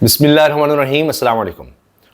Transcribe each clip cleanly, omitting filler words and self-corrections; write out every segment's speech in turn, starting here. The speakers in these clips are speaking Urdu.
بسم اللہ الرحمن الرحیم۔ السلام علیکم۔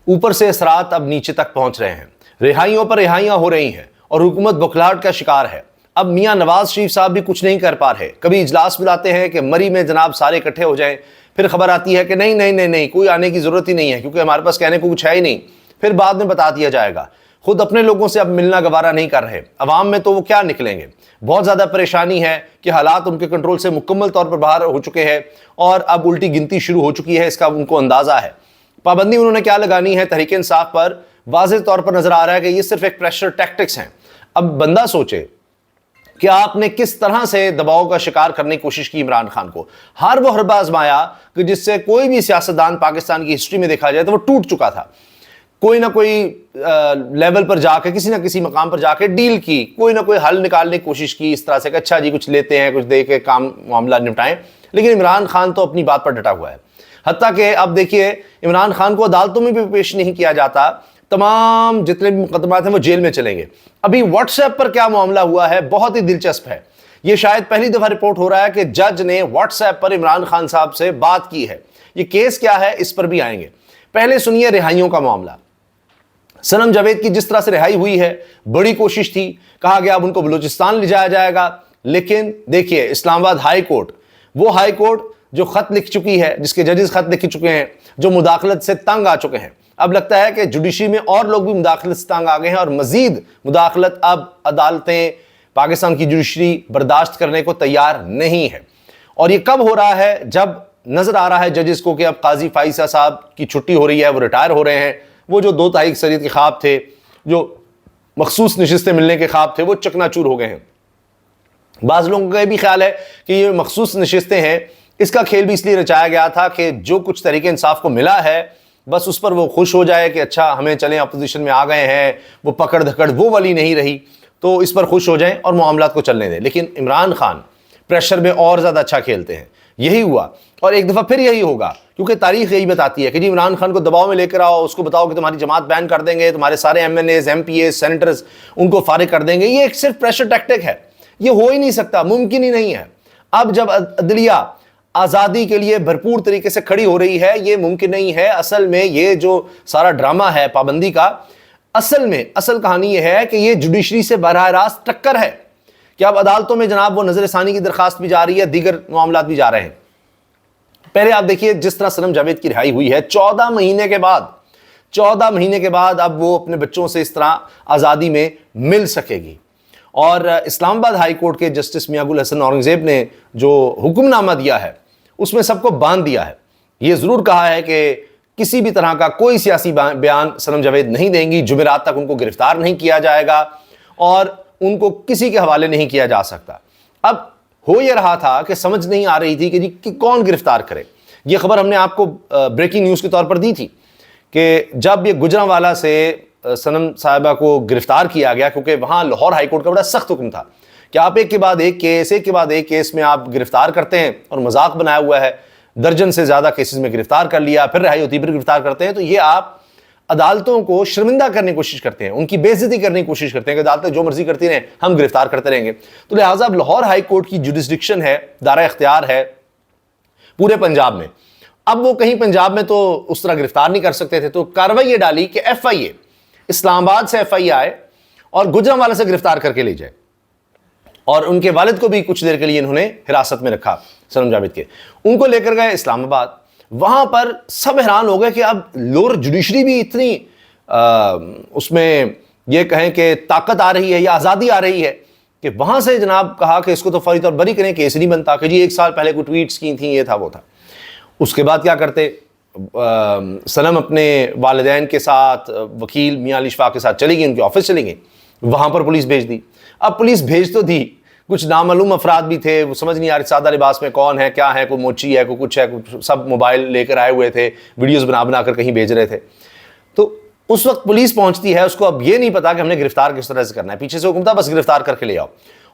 اوپر سے اثرات اب نیچے تک پہنچ رہے ہیں، رہائیوں پر رہائیاں ہو رہی ہیں اور حکومت بکھلاہٹ کا شکار ہے۔ اب میاں نواز شریف صاحب بھی کچھ نہیں کر پا رہے۔ کبھی اجلاس بلاتے ہیں کہ مری میں جناب سارے اکٹھے ہو جائیں، پھر خبر آتی ہے کہ نہیں کوئی آنے کی ضرورت ہی نہیں ہے کیونکہ ہمارے پاس کہنے کو کچھ ہے ہی نہیں، پھر بعد میں بتا دیا جائے گا۔ خود اپنے لوگوں سے اب ملنا گوارا نہیں کر رہے، عوام میں تو وہ کیا نکلیں گے۔ بہت زیادہ پریشانی ہے کہ حالات ان کے کنٹرول سے مکمل طور پر باہر ہو چکے ہیں اور اب الٹی گنتی شروع ہو چکی ہے، اس کا ان کو اندازہ ہے۔ پابندی انہوں نے کیا لگانی ہے تحریک انصاف پر، واضح طور پر نظر آ رہا ہے کہ یہ صرف ایک پریشر ٹیکٹکس ہیں۔ اب بندہ سوچے کہ آپ نے کس طرح سے دباؤ کا شکار کرنے کی کوشش کی عمران خان کو۔ ہر وہ حربہ آزمایا کہ جس سے کوئی بھی سیاستدان پاکستان کی ہسٹری میں دیکھا جائے تو وہ ٹوٹ چکا تھا۔ کوئی نہ کوئی لیول پر جا کے، کسی نہ کسی مقام پر جا کے ڈیل کی، کوئی نہ کوئی حل نکالنے کی کوشش کی، اس طرح سے کہ اچھا جی کچھ لیتے ہیں، کچھ دے کے کام معاملہ نپٹائیں۔ لیکن عمران خان تو اپنی بات پر ڈٹا ہوا ہے، حتیٰ کہ اب دیکھیے عمران خان کو عدالتوں میں بھی پیش نہیں کیا جاتا، تمام جتنے بھی مقدمات ہیں وہ جیل میں چلیں گے۔ ابھی واٹس ایپ پر کیا معاملہ ہوا ہے بہت ہی دلچسپ ہے۔ یہ شاید پہلی دفعہ رپورٹ ہو رہا ہے کہ جج نے واٹس ایپ پر عمران خان صاحب سے بات کی ہے۔ یہ کیس کیا ہے اس پر بھی آئیں گے۔ پہلے سنیے رہائیوں کا معاملہ۔ صنم جاوید کی جس طرح سے رہائی ہوئی ہے، بڑی کوشش تھی، کہا گیا اب ان کو بلوچستان لے جایا جائے گا، لیکن دیکھیے اسلام آباد ہائی کورٹ، وہ ہائی کورٹ جو خط لکھ چکی ہے، جس کے ججز خط لکھ چکے ہیں، جو مداخلت سے تنگ آ چکے ہیں۔ اب لگتا ہے کہ جوڈیشری میں اور لوگ بھی مداخلت سے تنگ آ گئے ہیں اور مزید مداخلت اب عدالتیں، پاکستان کی جوڈیشری برداشت کرنے کو تیار نہیں ہے۔ اور یہ کب ہو رہا ہے؟ جب نظر آ رہا ہے ججز کو کہ اب قاضی فائزہ صاحب کی چھٹی ہو رہی ہے، وہ ریٹائر ہو رہے ہیں، وہ جو 2 تاریخ اکثریت کے خواب تھے، جو مخصوص نشستیں ملنے کے خواب تھے، وہ چکنا چور ہو گئے ہیں۔ بعض لوگوں کا یہ بھی خیال ہے کہ یہ مخصوص نشستیں ہیں، اس کا کھیل بھی اس لیے رچایا گیا تھا کہ جو کچھ تحریک انصاف کو ملا ہے بس اس پر وہ خوش ہو جائے کہ اچھا ہمیں چلیں اپوزیشن میں آ گئے ہیں، وہ پکڑ دھکڑ وہ والی نہیں رہی، تو اس پر خوش ہو جائیں اور معاملات کو چلنے دیں۔ لیکن عمران خان پریشر میں اور زیادہ اچھا کھیلتے ہیں۔ یہی ہوا اور ایک دفعہ پھر یہی ہوگا، کیونکہ تاریخ یہی بتاتی ہے کہ جی عمران خان کو دباؤ میں لے کر آؤ، اس کو بتاؤ کہ تمہاری جماعت بین کر دیں گے، تمہارے سارے M N As, M P As, senators ان کو فارغ کر دیں گے۔ یہ ایک صرف پریشر ٹیکٹک ہے، یہ ہو ہی نہیں سکتا، ممکن ہی نہیں ہے۔ اب جب عدلیہ آزادی کے لیے بھرپور طریقے سے کھڑی ہو رہی ہے، یہ ممکن نہیں ہے۔ اصل میں یہ جو سارا ڈرامہ ہے پابندی کا، اصل کہانی یہ ہے کہ یہ جوڈیشری سے براہ راست ٹکر ہے کہ اب عدالتوں میں جناب وہ نظر ثانی کی درخواست بھی جا رہی ہے، دیگر معاملات بھی جا رہے ہیں۔ پہلے آپ دیکھیے جس طرح صنم جاوید کی رہائی ہوئی ہے 14 مہینے کے بعد اب وہ اپنے بچوں سے اس طرح آزادی میں مل سکے گی۔ اور اسلام آباد ہائی کورٹ کے جسٹس میاں گل حسن اورنگزیب نے جو حکم نامہ دیا ہے اس میں سب کو باندھ دیا ہے۔ یہ ضرور کہا ہے کہ کسی بھی طرح کا کوئی سیاسی بیان صنم جاوید نہیں دیں گی، جمعرات تک ان کو گرفتار نہیں کیا جائے گا اور ان کو کسی کے حوالے نہیں کیا جا سکتا۔ اب ہو یہ رہا تھا کہ سمجھ نہیں آ رہی تھی کہ جی کون گرفتار کرے۔ یہ خبر ہم نے آپ کو بریکنگ نیوز کے طور پر دی تھی کہ جب یہ گجرانوالہ سے صنم صاحبہ کو گرفتار کیا گیا، کیونکہ وہاں لاہور ہائی کورٹ کا بڑا سخت حکم تھا کہ آپ ایک کے بعد ایک کیس میں آپ گرفتار کرتے ہیں، اور مذاق بنایا ہوا ہے، درجن سے زیادہ کیسز میں گرفتار کر لیا، پھر رہائی ہوتی، پھر گرفتار کرتے ہیں، تو یہ آپ عدالتوں کو شرمندہ کرنے کی کوشش کرتے ہیں، ان کی بے عزتی کرنے کی کوشش کرتے ہیں کہ عدالتیں جو مرضی کرتی رہیں، ہم گرفتار کرتے رہیں گے۔ تو لہٰذا اب لاہور ہائی کورٹ کی جوڈسڈکشن ہے، دائرہ اختیار ہے پورے پنجاب میں۔ اب وہ کہیں پنجاب میں تو اس طرح گرفتار نہیں کر سکتے تھے، تو کارروائی یہ ڈالی کہ ایف آئی اے، اسلام آباد سے ایف آئی اے آئے اور گجرانوالہ سے گرفتار کر کے لے جائے، اور ان کے والد کو بھی کچھ دیر کے لیے انہوں نے حراست میں رکھا، صنم جاوید کے، ان کو لے کر گئے اسلام آباد۔ وہاں پر سب حیران ہو گئے کہ اب لوور جوڈیشری بھی اتنی اس میں یہ کہیں کہ طاقت آ رہی ہے یا آزادی آ رہی ہے کہ وہاں سے جناب کہا کہ اس کو تو فوری طور بری کریں، کیس نہیں بنتا کہ جی 1 سال پہلے کوئی ٹویٹس کی تھیں، یہ تھا وہ تھا۔ اس کے بعد کیا کرتے؟ صنم اپنے والدین کے ساتھ، وکیل میاں علی شفاق کے ساتھ چلی گئی، ان کے آفس چلی گئی، وہاں پر پولیس بھیج دی۔ اب پولیس بھیج تو دی، کچھ نامعلوم افراد بھی تھے، وہ سمجھ نہیں آ رہی سادہ لباس میں کون ہے، کیا ہے، کوئی موچی ہے، کوئی کچھ ہے، سب موبائل لے کر آئے ہوئے تھے، ویڈیوز بنا کر کہیں بھیج رہے تھے۔ تو اس وقت پولیس پہنچتی ہے، اس کو اب یہ نہیں پتا کہ ہم نے گرفتار کس طرح سے کرنا ہے، پیچھے سے حکم تھا بس گرفتار کر کے لے آؤ۔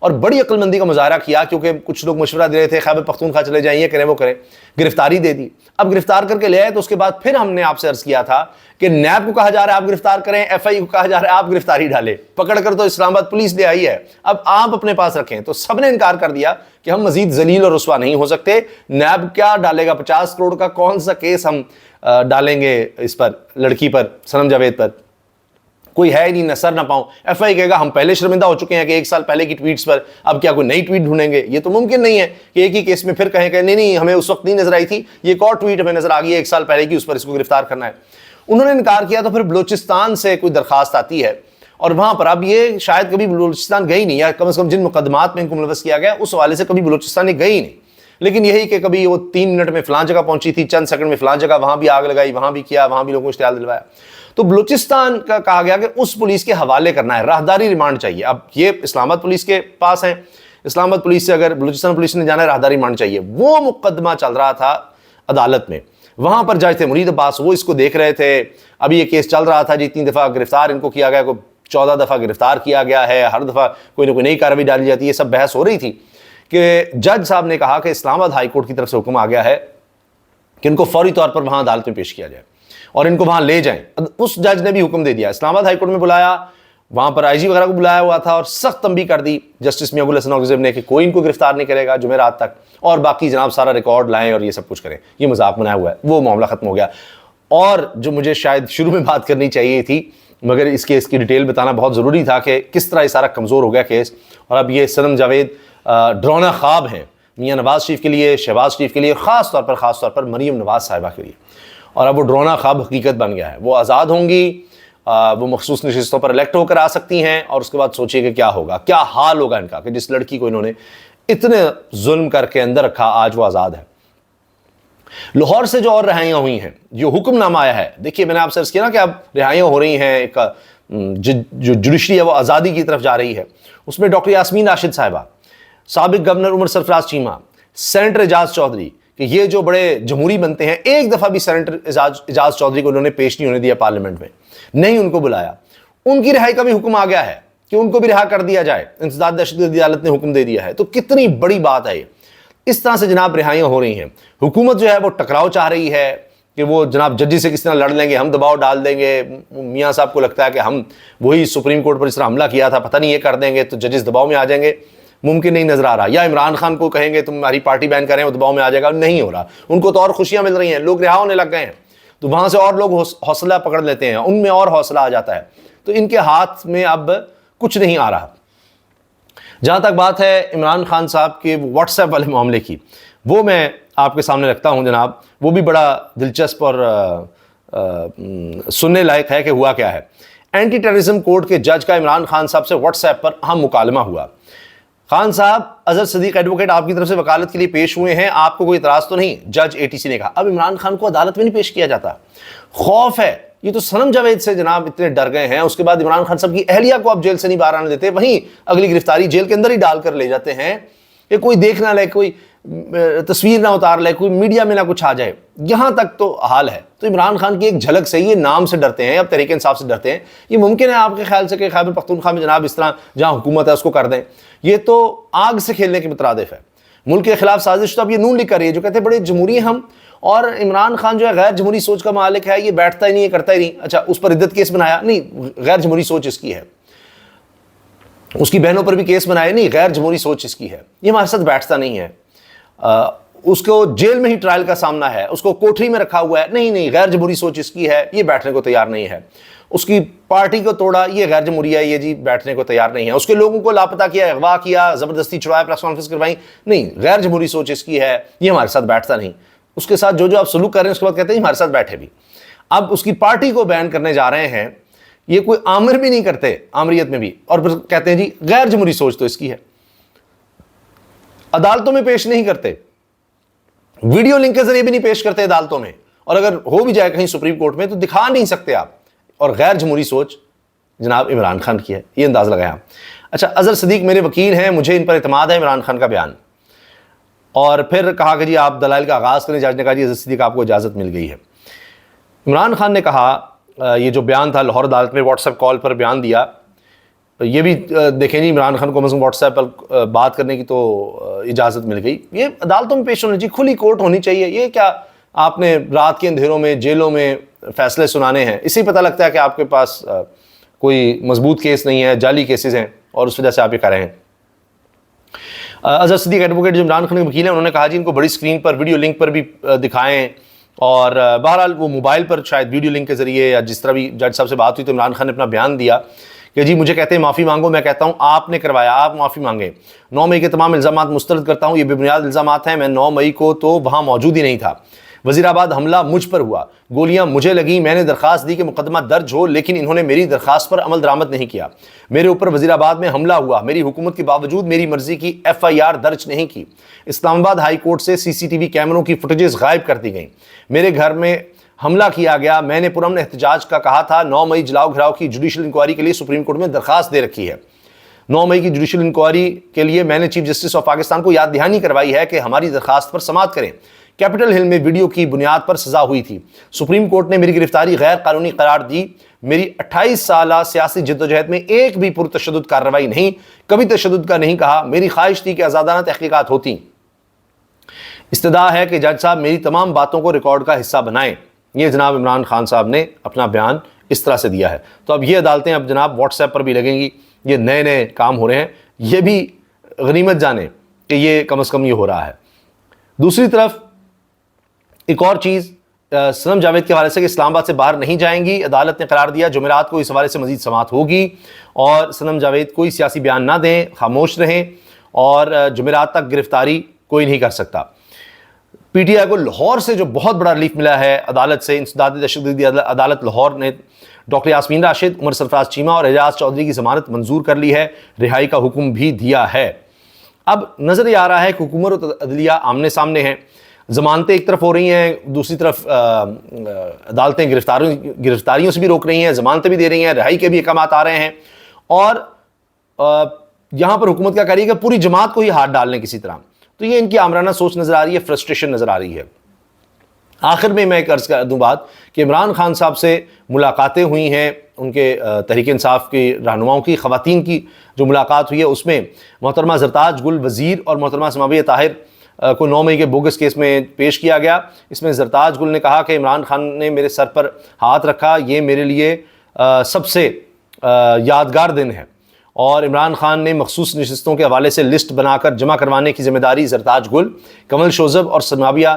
اور بڑی عقل مندی کا مظاہرہ کیا، کیونکہ کچھ لوگ مشورہ دے رہے تھے خیبر پختونخوا چلے جائیں، یہ کریں وہ کریں، گرفتاری دے دی۔ اب گرفتار کر کے لے آئے تو اس کے بعد پھر ہم نے آپ سے عرض کیا تھا کہ نیب کو کہا جا رہا ہے آپ گرفتار کریں، ایف آئی کو کہا جا رہا ہے آپ گرفتاری ڈالیں، پکڑ کر تو اسلام آباد پولیس لے آئی ہے، اب آپ اپنے پاس رکھیں۔ تو سب نے انکار کر دیا کہ ہم مزید ذلیل اور رسوا نہیں ہو سکتے، نیب کیا ڈالے گا، 50 کروڑ کا کون سا کیس ہم ڈالیں گے اس پر، لڑکی پر، صنم جاوید پر، کوئی ہے نہیں، نہ سر نہ پاؤں۔ ایف آئی کہے گا ہم پہلے شرمندہ ہو چکے ہیں کہ 1 سال پہلے کی ٹویٹس پر، اب کیا کوئی نئی ٹویٹ ڈھونڈیں گے؟ یہ تو ممکن نہیں ہے کہ ایک ہی کیس میں پھر کہیں کہ نہیں ہمیں اس وقت نہیں نظر آئی تھی، یہ ایک اور ٹویٹ ہمیں نظر آ گئی ہے 1 سال پہلے کی، اس پر اس کو گرفتار کرنا ہے۔ انہوں نے انکار کیا تو پھر بلوچستان سے کوئی درخواست آتی ہے، اور وہاں پر اب یہ شاید کبھی بلوچستان گئی نہیں، یا کم از کم جن مقدمات میں ان کو ملوث کیا گیا اس حوالے سے کبھی بلوچستان گئی نہیں، لیکن یہی کہ کبھی وہ 3 منٹ میں فلاں جگہ پہنچی تھی، چند سیکنڈ میں فلاں جگہ، وہاں بھی آگ لگائی، وہاں بھی کیا، وہاں بھی لوگوں کو اشتعال دلوایا۔ تو بلوچستان کا کہا گیا کہ اس پولیس کے حوالے کرنا ہے، راہداری ریمانڈ چاہیے۔ اب یہ اسلام آباد پولیس کے پاس ہیں، اسلام آباد پولیس سے اگر بلوچستان پولیس نے جانا ہے راہداری ریمانڈ چاہیے۔ وہ مقدمہ چل رہا تھا عدالت میں، وہاں پر جج تھے مرید عباس، وہ اس کو دیکھ رہے تھے۔ ابھی یہ کیس چل رہا تھا جی، 3 دفعہ گرفتار ان کو کیا گیا، کوئی 14 دفعہ گرفتار کیا گیا ہے، ہر دفعہ کوئی نہ کوئی نئی کارروائی ڈالی جاتی ہے، یہ سب بحث ہو رہی تھی کہ جج صاحب نے کہا کہ اسلام آباد ہائی کورٹ کی طرف سے حکم آ گیا ہے کہ ان کو فوری طور پر وہاں عدالت میں پیش کیا جائے اور ان کو وہاں لے جائیں۔ اس جج نے بھی حکم دے دیا، اسلام آباد ہائی کورٹ میں بلایا، وہاں پر آئی جی وغیرہ کو بلایا ہوا تھا، اور سخت تنبیہ کر دی جسٹس میاں ابو الحسن اورنگزیب نے کہ کوئی ان کو گرفتار نہیں کرے گا جمعرات تک، اور باقی جناب سارا ریکارڈ لائیں اور یہ سب کچھ کریں، یہ مذاق بنایا ہوا ہے۔ وہ معاملہ ختم ہو گیا۔ اور جو مجھے شاید شروع میں بات کرنی چاہیے تھی، مگر اس کیس کی ڈیٹیل بتانا بہت ضروری تھا کہ کس طرح یہ سارا کمزور ہو گیا کیس، اور اب یہ صنم جاوید ڈرونا خواب ہیں میاں نواز شریف کے لیے، شہباز شریف کے لیے، خاص طور پر مریم نواز صاحبہ کے لیے، اور اب وہ ڈرونا خواب حقیقت بن گیا ہے۔ وہ آزاد ہوں گی، وہ مخصوص نشستوں پر الیکٹ ہو کر آ سکتی ہیں، اور اس کے بعد سوچیے کہ کیا ہوگا، کیا حال ہوگا ان کا کہ جس لڑکی کو انہوں نے اتنے ظلم کر کے اندر رکھا آج وہ آزاد ہے۔ لاہور سے جو اور رہائیاں ہوئی ہیں، جو حکم نامہ آیا ہے، دیکھیے میں نے آپ سے عرض کیا نا کہ اب رہائیاں ہو رہی ہیں، ایک جو جوڈیشری ہے وہ آزادی کی طرف جا رہی ہے، اس میں ڈاکٹر یاسمین راشد صاحبہ، سابق گورنر عمر سرفراز چیمہ، سینیٹر اعجاز چودھری، کہ یہ جو بڑے جمہوری بنتے ہیں، ایک دفعہ بھی سینیٹر اعجاز چودھری کو انہوں نے پیش نہیں ہونے دیا پارلیمنٹ میں، نہیں ان کو بلایا۔ ان کی رہائی کا بھی حکم آ گیا ہے کہ ان کو بھی رہا کر دیا جائے، انسداد دہشت گردی عدالت نے حکم دے دیا ہے۔ تو کتنی بڑی بات ہے یہ، اس طرح سے جناب رہائیاں ہو رہی ہیں۔ حکومت جو ہے وہ ٹکراؤ چاہ رہی ہے کہ وہ جناب ججی سے کس طرح لڑ لیں گے، ہم دباؤ ڈال دیں گے۔ میاں صاحب کو لگتا ہے کہ ہم وہی سپریم کورٹ پر اس طرح حملہ کیا تھا، پتہ نہیں یہ کر دیں گے تو ججز دباؤ میں آ جائیں گے، ممکن نہیں نظر آ رہا۔ یا عمران خان کو کہیں گے تمہاری پارٹی بین کریں، وہ دباؤ میں آ جائے گا، نہیں ہو رہا۔ ان کو تو اور خوشیاں مل رہی ہیں، لوگ رہا ہونے لگ گئے ہیں، تو وہاں سے اور لوگ حوصلہ پکڑ لیتے ہیں، ان میں اور حوصلہ آ جاتا ہے، تو ان کے ہاتھ میں اب کچھ نہیں آ رہا۔ جہاں تک بات ہے عمران خان صاحب کے واٹس ایپ والے معاملے کی، وہ میں آپ کے سامنے رکھتا ہوں جناب، وہ بھی بڑا دلچسپ اور سننے لائق ہے کہ ہوا کیا ہے۔ اینٹی ٹیررزم کورٹ کے جج کا عمران خان صاحب سے واٹس ایپ پر اہم مکالمہ ہوا۔ خان صاحب اظہر صدیق ایڈوکیٹ آپ کی طرف سے وکالت کے لیے پیش ہوئے ہیں، آپ کو کوئی اعتراض تو نہیں؟ جج اے ٹی سی نے کہا اب عمران خان کو عدالت میں نہیں پیش کیا جاتا، خوف ہے، یہ تو صنم جاوید سے جناب اتنے ڈر گئے ہیں، اس کے بعد عمران خان صاحب کی اہلیہ کو اب جیل سے نہیں باہر آنے دیتے، وہیں اگلی گرفتاری جیل کے اندر ہی ڈال کر لے جاتے ہیں کہ کوئی دیکھ نہ لے، کوئی تصویر نہ اتار لے، کوئی میڈیا میں نہ کچھ آ جائے، یہاں تک تو حال ہے۔ تو عمران خان کی ایک جھلک سے یہ نام سے ڈرتے ہیں، اب تحریک انصاف سے ڈرتے ہیں، یہ ممکن ہے آپ کے خیال سے کہ خیبر پختونخوا میں جناب اس طرح جہاں حکومت ہے اس کو کر دیں؟ یہ تو آگ سے کھیلنے کے مترادف ہے۔ ملک کے خلاف سازش تو اب یہ نون لیگ کر رہی ہے، جو کہتے ہیں بڑے جمہوری ہم، اور عمران خان جو ہے غیر جمہوری سوچ کا مالک ہے، یہ بیٹھتا ہی نہیں ہے، کرتا ہی نہیں۔ اچھا اس پر عدت کیس بنایا نہیں، غیر جمہوری سوچ اس کی ہے، اس کی بہنوں پر بھی کیس بنائے نہیں، غیر جمہوری سوچ اس کی ہے، یہ ہمارے ساتھ بیٹھتا نہیں ہے، اس کو جیل میں ہی ٹرائل کا سامنا ہے، اس کو کوٹری میں رکھا ہوا ہے، نہیں غیر جمہوری سوچ اس کی ہے، یہ بیٹھنے کو تیار نہیں ہے، اس کی پارٹی کو توڑا، یہ غیر جمہوری ہے، یہ جی بیٹھنے کو تیار نہیں ہے، اس کے لوگوں کو لاپتہ کیا، اغوا کیا، زبردستی چھڑایا، پریس کانفرنس کروائی، نہیں غیر جمہوری سوچ اس کی ہے، یہ ہمارے ساتھ بیٹھتا نہیں۔ اس کے ساتھ جو آپ سلوک کر رہے ہیں اس کے بعد کہتے ہیں ہمارے ساتھ بیٹھے بھی۔ اب اس کی پارٹی کو بین کرنے جا رہے ہیں، یہ کوئی آمر بھی نہیں کرتے آمریت میں بھی، اور پھر کہتے ہیں جی غیر جمہوری سوچ تو اس کی ہے، عدالتوں میں پیش نہیں کرتے، ویڈیو لنک کے ذریعے بھی نہیں پیش کرتے عدالتوں میں، اور اگر ہو بھی جائے کہیں سپریم کورٹ میں تو دکھا نہیں سکتے آپ، اور غیر جمہوری سوچ جناب عمران خان کی ہے، یہ انداز لگایا۔ اچھا اظہر صدیق میرے وکیل ہیں، مجھے ان پر اعتماد ہے، عمران خان کا بیان، اور پھر کہا کہ جی آپ دلائل کا آغاز کریں، جج نے کہا جی اظہر صدیق آپ کو اجازت مل گئی ہے۔ عمران خان نے کہا یہ جو بیان تھا لاہور عدالت میں واٹس ایپ کال پر بیان دیا یہ بھی دیکھیں جی، عمران خان کو کم از کم واٹس ایپ پر بات کرنے کی تو اجازت مل گئی. یہ عدالتوں میں پیش ہونا چاہیے، کھلی کورٹ ہونی چاہیے. یہ کیا آپ نے رات کے اندھیروں میں جیلوں میں فیصلے سنانے ہیں؟ اسی پتہ لگتا ہے کہ آپ کے پاس کوئی مضبوط کیس نہیں ہے، جعلی کیسز ہیں، اور اس وجہ سے آپ یہ کر رہے ہیں. اظہر صدیق ایڈوکیٹ جو عمران خان کے وکیل ہیں، انہوں نے کہا جی ان کو بڑی اسکرین پر ویڈیو لنک پر بھی دکھائیں، اور بہرحال وہ موبائل پر شاید ویڈیو لنک کے ذریعے یا جس طرح بھی جج صاحب سے بات ہوئی تو عمران خان نے اپنا بیان دیا کہ جی مجھے کہتے ہیں معافی مانگو، میں کہتا ہوں آپ نے کروایا، آپ معافی مانگیں. 9 مئی کے تمام الزامات مسترد کرتا ہوں، یہ بے بنیاد الزامات ہیں. میں 9 مئی کو تو وہاں موجود ہی نہیں تھا. وزیر آباد حملہ مجھ پر ہوا، گولیاں مجھے لگیں، میں نے درخواست دی کہ مقدمہ درج ہو، لیکن انہوں نے میری درخواست پر عمل درآمد نہیں کیا. میرے اوپر وزیر آباد میں حملہ ہوا، میری حکومت کے باوجود میری مرضی کی FIR درج نہیں کی. اسلام آباد ہائی کورٹ سے CCTV کیمروں کی فوٹیجز غائب کر دی گئیں. میرے گھر میں حملہ کیا گیا. میں نے پرامن احتجاج کا کہا تھا. 9 مئی جلاؤ گھراؤ کی جوڈیشل انکوائری کے لیے سپریم کورٹ میں درخواست دے رکھی ہے. 9 مئی کی جوڈیشل انکوائری کے لیے میں نے چیف جسٹس آف پاکستان کو یاد دہانی کروائی ہے کہ ہماری درخواست پر سماعت کریں. کیپٹل ہل میں ویڈیو کی بنیاد پر سزا ہوئی تھی. سپریم کورٹ نے میری گرفتاری غیر قانونی قرار دی. میری 28 سالہ سیاسی جدوجہد میں ایک بھی پرتشدد کارروائی نہیں، کبھی تشدد کا نہیں کہا. میری خواہش تھی کہ آزادانہ تحقیقات ہوتی. استدعا ہے کہ جج صاحب میری تمام باتوں کو ریکارڈ کا حصہ بنائیں. یہ جناب عمران خان صاحب نے اپنا بیان اس طرح سے دیا ہے. تو اب یہ عدالتیں اب جناب واٹس ایپ پر بھی لگیں گی. یہ نئے نئے کام ہو رہے ہیں. یہ بھی غنیمت جانیں کہ یہ کم از کم یہ ہو رہا ہے. دوسری طرف ایک اور چیز صنم جاوید کے حوالے سے کہ اسلام آباد سے باہر نہیں جائیں گی. عدالت نے قرار دیا جمعرات کو اس حوالے سے مزید سماعت ہوگی، اور صنم جاوید کوئی سیاسی بیان نہ دیں، خاموش رہیں، اور جمعرات تک گرفتاری کوئی نہیں کر سکتا. PTI کو لاہور سے جو بہت بڑا ریلیف ملا ہے عدالت سے، انسداد دہشتگردی عدالت لاہور نے ڈاکٹر یاسمین راشد، عمر سرفراز چیمہ اور اعجاز چودھری کی ضمانت منظور کر لی ہے. رہائی کا حکم بھی دیا ہے. اب نظر یہ آ رہا ہے کہ حکومت اور عدلیہ آمنے سامنے ہیں. ضمانتیں ایک طرف ہو رہی ہیں، دوسری طرف عدالتیں گرفتاریوں سے بھی روک رہی ہیں، ضمانتیں بھی دے رہی ہیں، رہائی کے بھی احکامات آ رہے ہیں. اور یہاں پر حکومت کیا کر رہی ہے کہ پوری جماعت کو ہی ہاتھ ڈالنے کسی طرح. تو یہ ان کی آمرانہ سوچ نظر آ رہی ہے، فرسٹریشن نظر آ رہی ہے. آخر میں ایک عرض کر دوں بات کہ عمران خان صاحب سے ملاقاتیں ہوئی ہیں، ان کے تحریک انصاف کی رہنماؤں کی، خواتین کی جو ملاقات ہوئی ہے اس میں محترمہ زرتاج گل وزیر اور محترمہ سماویہ طاہر کو 9 مئی کے بوگس کیس میں پیش کیا گیا. اس میں زرتاج گل نے کہا کہ عمران خان نے میرے سر پر ہاتھ رکھا، یہ میرے لیے سب سے یادگار دن ہے. اور عمران خان نے مخصوص نشستوں کے حوالے سے لسٹ بنا کر جمع کروانے کی ذمہ داری زرتاج گل، کمل شوذب اور سماویہ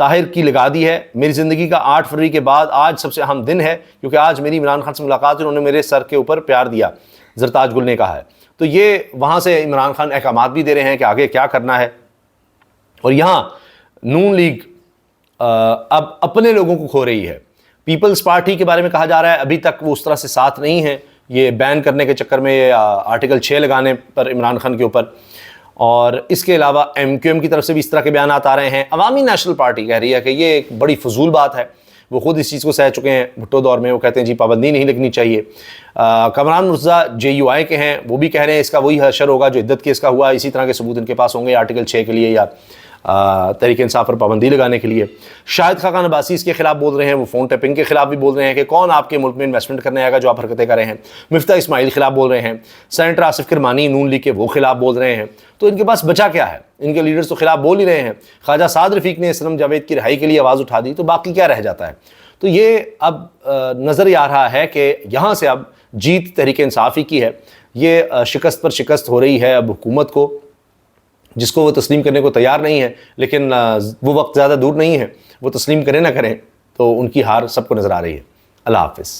طاہر کی لگا دی ہے. میری زندگی کا 8 فروری کے بعد آج سب سے اہم دن ہے، کیونکہ آج میری عمران خان سے ملاقات ہوئی، انہوں نے میرے سر کے اوپر پیار دیا، زرتاج گل نے کہا ہے. تو یہ وہاں سے عمران خان احکامات بھی دے رہے ہیں کہ آگے کیا کرنا ہے. اور یہاں نون لیگ اب اپنے لوگوں کو کھو رہی ہے. پیپلز پارٹی کے بارے میں کہا جا رہا ہے ابھی تک وہ اس طرح سے ساتھ نہیں ہے، یہ بین کرنے کے چکر میں، آرٹیکل 6 لگانے پر عمران خان کے اوپر. اور اس کے علاوہ MQM کی طرف سے بھی اس طرح کے بیانات آ رہے ہیں. عوامی نیشنل پارٹی کہہ رہی ہے کہ یہ ایک بڑی فضول بات ہے. وہ خود اس چیز کو سہ چکے ہیں بھٹو دور میں. وہ کہتے ہیں جی پابندی نہیں لگنی چاہیے. کامران مرتضیٰ JUI کے ہیں، وہ بھی کہہ رہے ہیں اس کا وہی حشر ہوگا جو عدت کیس کا ہوا. اسی طرح کے ثبوت ان کے پاس ہوں گے آرٹیکل 6 کے لیے یا تحریک انصاف پر پابندی لگانے کے لیے. شاہد خاقان عباسی اس کے خلاف بول رہے ہیں، وہ فون ٹیپنگ کے خلاف بھی بول رہے ہیں کہ کون آپ کے ملک میں انویسٹمنٹ کرنے آئے گا جو آپ حرکتیں کر رہے ہیں. مفتاح اسماعیل خلاف بول رہے ہیں. سینیٹر آصف کرمانی نون لیگ کے وہ خلاف بول رہے ہیں. تو ان کے پاس بچا کیا ہے؟ ان کے لیڈرز تو خلاف بول ہی رہے ہیں. خواجہ سعد رفیق نے صنم جاوید کی رہائی کے لیے آواز اٹھا دی، تو باقی کیا رہ جاتا ہے؟ تو یہ اب نظر ہی آ رہا ہے کہ یہاں سے اب جیت تحریک انصافی کی ہے. یہ شکست پر شکست ہو رہی ہے اب حکومت کو، جس کو وہ تسلیم کرنے کو تیار نہیں ہے. لیکن وہ وقت زیادہ دور نہیں ہے، وہ تسلیم کریں نہ کریں تو ان کی ہار سب کو نظر آ رہی ہے. اللہ حافظ.